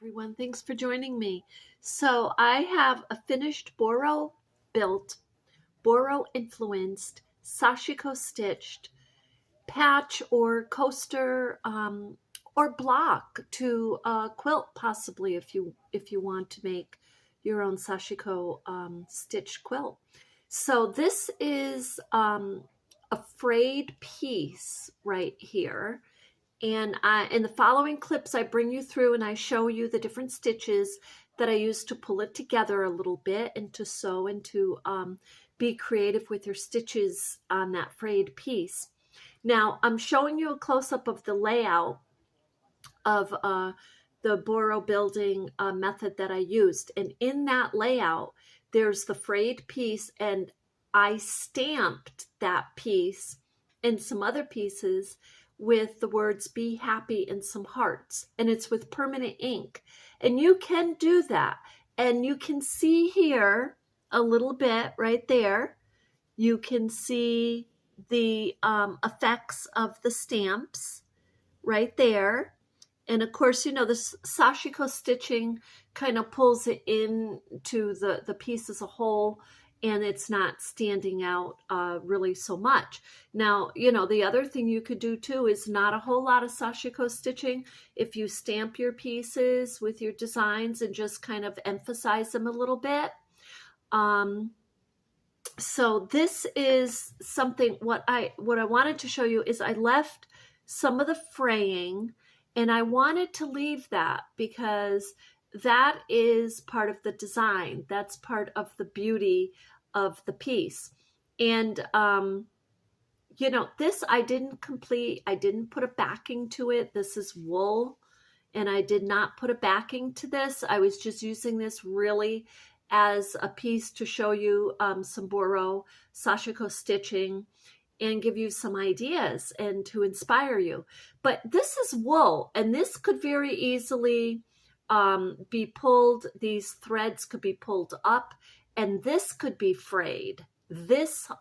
Everyone, thanks for joining me. So I have a finished Boro built, Boro influenced, Sashiko stitched patch or coaster or block to quilt, possibly if you want to make your own Sashiko stitched quilt. So this is a frayed piece right here. And in the following clips, I bring you through and I show you the different stitches that I use to pull it together a little bit and to sew and to be creative with your stitches on that frayed piece. Now, I'm showing you a close-up of the layout of the Boro building method that I used. And in that layout, there's the frayed piece, and I stamped that piece and some other pieces with the words "be happy" and some hearts, and it's with permanent ink. And you can do that, and you can see here a little bit right there. You can see the effects of the stamps right there. And of course, you know, the Sashiko stitching kind of pulls it into the piece as a whole, and it's not standing out really so much. Now, you know, the other thing you could do too is not a whole lot of Sashiko stitching. If you stamp your pieces with your designs and just kind of emphasize them a little bit. So this is something, what I wanted to show you is I left some of the fraying, and I wanted to leave that because that is part of the design. That's part of the beauty of the piece. And, you know, this I didn't complete. I didn't put a backing to it. This is wool, and I did not put a backing to this. I was just using this really as a piece to show you some Boro Sashiko stitching and give you some ideas and to inspire you. But this is wool, and this could very easily be pulled. These threads could be pulled up, and this could be frayed.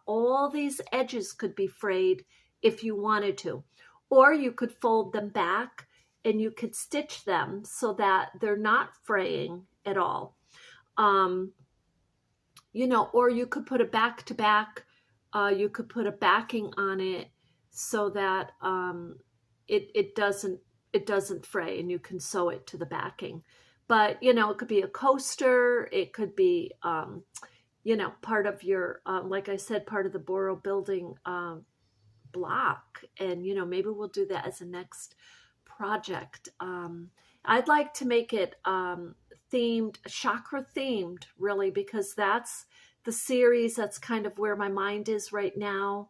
All these edges could be frayed if you wanted to, or you could fold them back and you could stitch them so that they're not fraying at all. You know, or you could put a back to back, you could put a backing on it so that it doesn't fray, and you can sew it to the backing. But, you know, it could be a coaster. It could be, you know, part of your, like I said, part of the Boro building block. And, you know, maybe we'll do that as a next project. I'd like to make it themed, chakra themed, really, because that's the series. That's kind of where my mind is right now.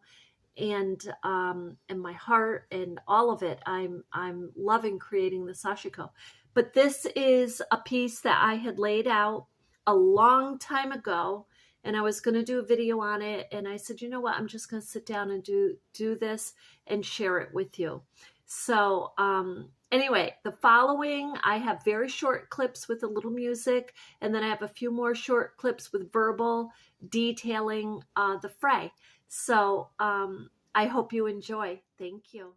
And my heart and all of it. I'm loving creating the Sashiko. But this is a piece that I had laid out a long time ago, and I was going to do a video on it. And I said, you know what, I'm just going to sit down and do this and share it with you. So anyway, the following, I have very short clips with a little music, and then I have a few more short clips with verbal detailing the fray. So I hope you enjoy. Thank you.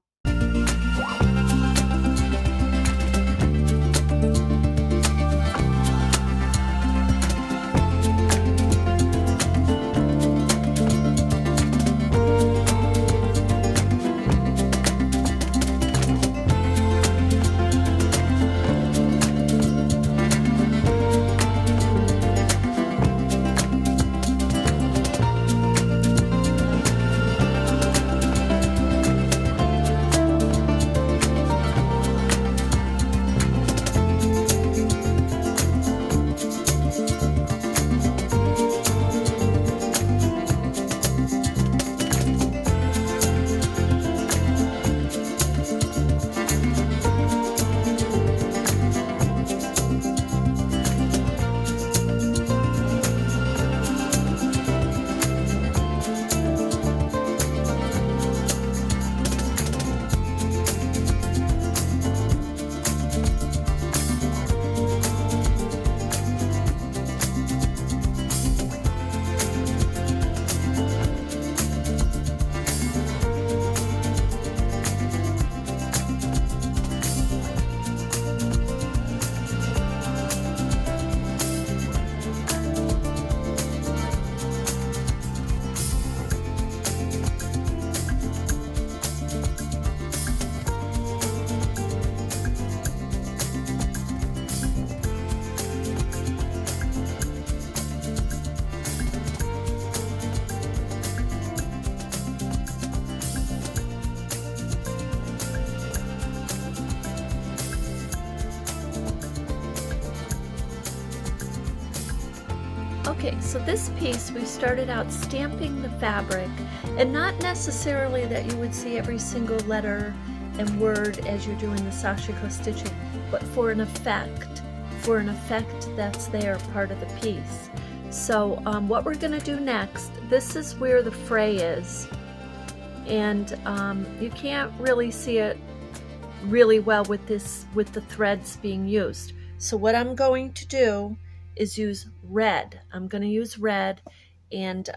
Okay, so this piece we started out stamping the fabric, and not necessarily that you would see every single letter and word as you're doing the Sashiko stitching, but for an effect that's there, part of the piece. So what we're going to do next, this is where the fray is, and you can't really see it really well with the threads being used. So what I'm going to do is use red. I'm going to use red and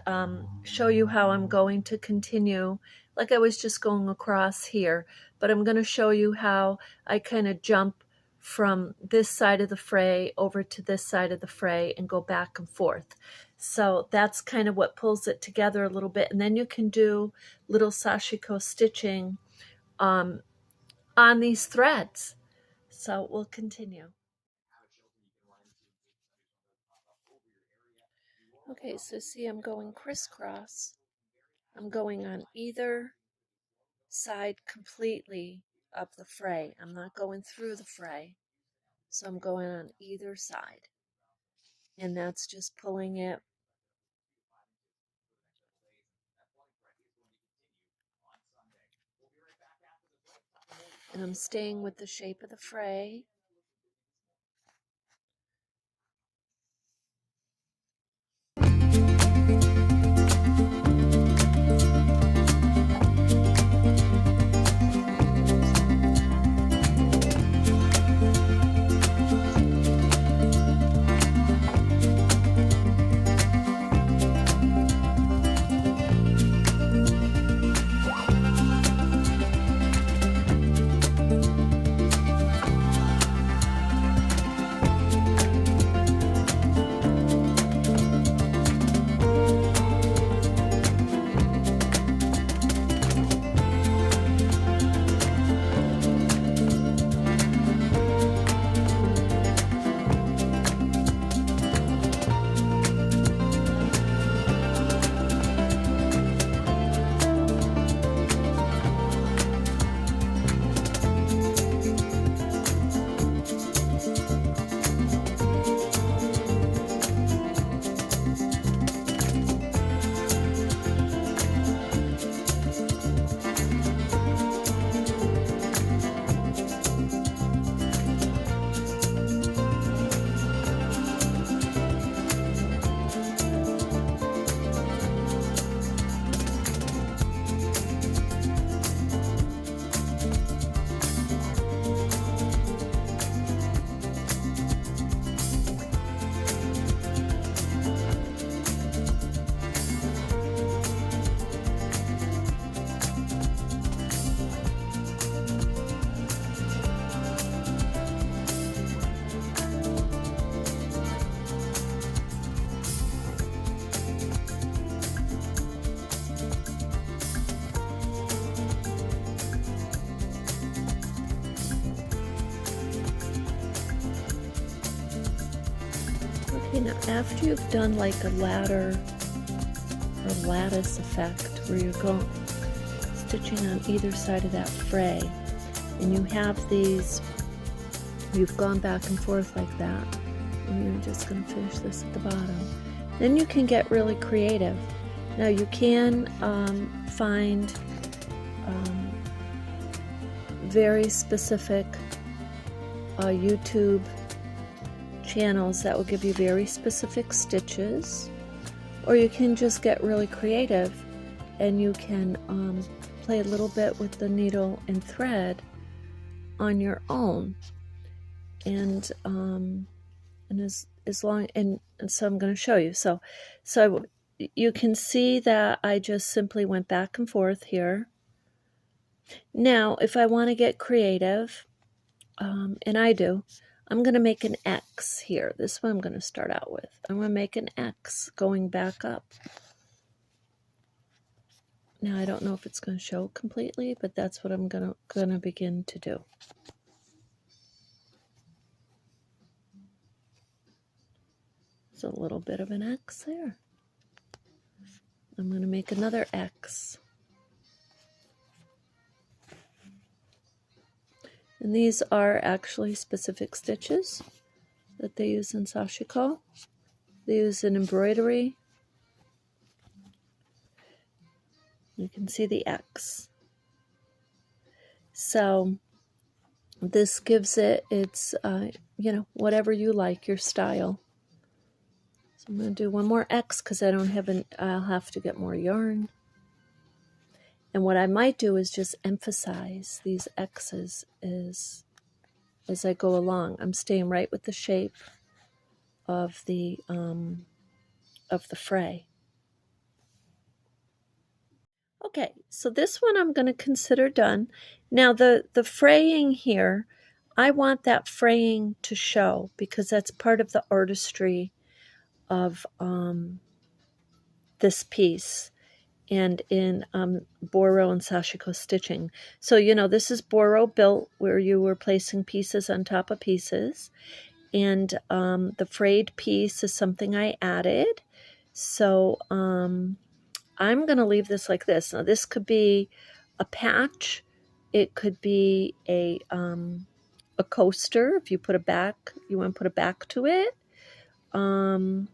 show you how I'm going to continue, like I was just going across here, but I'm going to show you how I kind of jump from this side of the fray over to this side of the fray and go back and forth. So that's kind of what pulls it together a little bit, and then you can do little Sashiko stitching on these threads. So we'll continue. Okay, so see, I'm going crisscross. I'm going on either side completely of the fray. I'm not going through the fray. So I'm going on either side. And that's just pulling it. And I'm staying with the shape of the fray. Okay, now after you've done like a ladder or lattice effect where you're going stitching on either side of that fray, and you have these, you've gone back and forth like that, and you're just going to finish this at the bottom. Then you can get really creative. Now you can find very specific YouTube channels that will give you very specific stitches, or you can just get really creative and you can play a little bit with the needle and thread on your own, and as long and so I'm going to show you. So you can see that I just simply went back and forth here. Now if I want to get creative, and I do, I'm going to make an X here. This one I'm going to start out with. I'm going to make an X going back up. Now I don't know if it's going to show completely, but that's what I'm going to begin to do. So a little bit of an X there. I'm going to make another X. And these are actually specific stitches that they use in Sashiko. use an embroidery. You can see the X. So this gives it its, you know, whatever you like, your style. So I'm going to do one more X because I don't have I'll have to get more yarn. And what I might do is just emphasize these X's as I go along. I'm staying right with the shape of the fray. Okay, so this one I'm going to consider done. Now the fraying here, I want that fraying to show because that's part of the artistry of this piece and in Boro and Sashiko stitching. So, you know, this is Boro built where you were placing pieces on top of pieces. And the frayed piece is something I added. So I'm going to leave this like this. Now, this could be a patch. It could be a coaster if you put you want to put a back to it. And,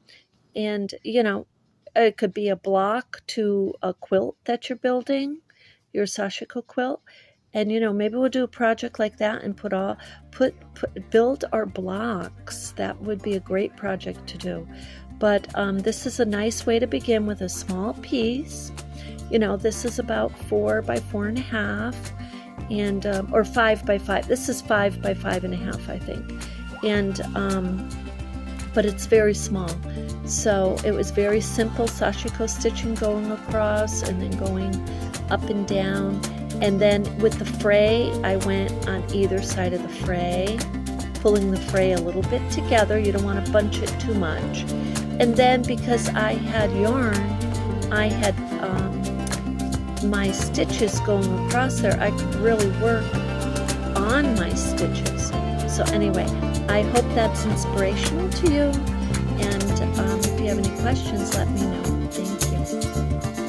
you know, it could be a block to a quilt that you're building, your Sashiko quilt. And, you know, maybe we'll do a project like that and build our blocks. That would be a great project to do. But this is a nice way to begin with a small piece. You know, this is about 4 by 4.5 and or 5 by 5. This is 5 by 5.5, I think. And but it's very small. So it was very simple Sashiko stitching going across and then going up and down. And then with the fray, I went on either side of the fray, pulling the fray a little bit together. You don't want to bunch it too much. And then because I had yarn, I had my stitches going across there. I could really work on my stitches. So anyway, I hope that's inspirational to you. And if you have any questions, let me know. Thank you.